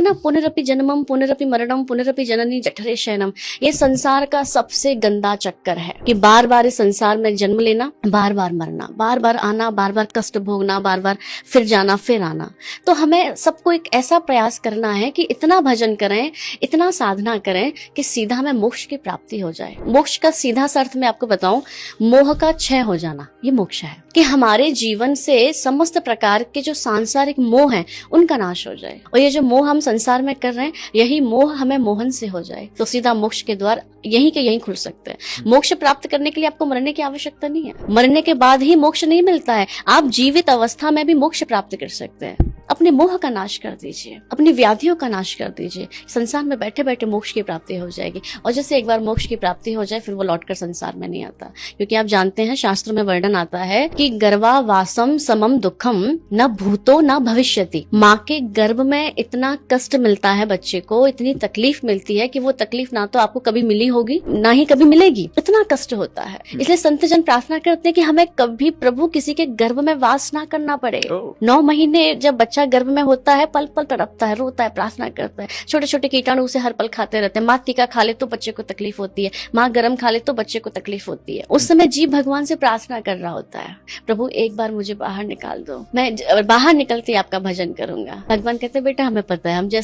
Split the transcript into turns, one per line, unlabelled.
ना, पुनरपि जन्मम पुनरपि मरणम पुनरपि जननी जठरे शयनम। ये संसार का सबसे गंदा चक्कर है कि बार बार इस संसार में जन्म लेना, बार बार मरना, बार बार आना, बार बार कष्ट भोगना, बार बार फिर जाना, फिर आना। तो हमें सबको एक ऐसा प्रयास करना है कि इतना भजन करें, इतना साधना करें कि सीधा हमें मोक्ष की प्राप्ति हो जाए। मोक्ष का सीधा सा अर्थ मैं आपको बताऊं, मोह का क्षय हो जाना, ये मोक्ष है। कि हमारे जीवन से समस्त प्रकार के जो सांसारिक मोह हैं उनका नाश हो जाए, और ये जो मोह हम संसार में कर रहे हैं, यही मोह हमें मोहन से हो जाए, तो सीधा मोक्ष के द्वार यहीं के यहीं खुल सकते हैं। मोक्ष प्राप्त करने के लिए आपको मरने की आवश्यकता नहीं है। मरने के बाद ही मोक्ष नहीं मिलता है, आप जीवित अवस्था में भी मोक्ष प्राप्त कर सकते हैं। अपने मोह का नाश कर दीजिए, अपनी व्याधियों का नाश कर दीजिए, संसार में बैठे बैठे मोक्ष की प्राप्ति हो जाएगी। और जैसे एक बार मोक्ष की प्राप्ति हो जाए, फिर वो लौटकर संसार में नहीं आता, क्योंकि आप जानते हैं शास्त्रों में वर्णन आता है कि गर्भावासम समम दुखम न भूतो न भविष्यति। माँ के गर्भ में इतना कष्ट मिलता है बच्चे को, इतनी तकलीफ मिलती है कि वो तकलीफ ना तो आपको कभी मिली होगी, ना ही कभी मिलेगी, इतना कष्ट होता है। इसलिए संत जन प्रार्थना करते हैं कि हमें कभी प्रभु किसी के गर्भ में वास ना करना पड़े। 9 महीने जब बच्चा गर्भ में होता है, पल पल तड़पता है, रोता है, प्रार्थना करता है, छोटे छोटे कीटाणु उसे हर पल खाते रहते हैं। माँ टीका खा ले तो बच्चे को तकलीफ होती है, माँ गरम खा ले तो बच्चे को तकलीफ होती है। उस समय जीव भगवान से प्रार्थना कर रहा होता है, प्रभु एक बार मुझे बाहर निकाल दो, मैं बाहर निकलते ही आपका भजन करूंगा। भगवान कहते बेटा हमें पता है, हम जैसे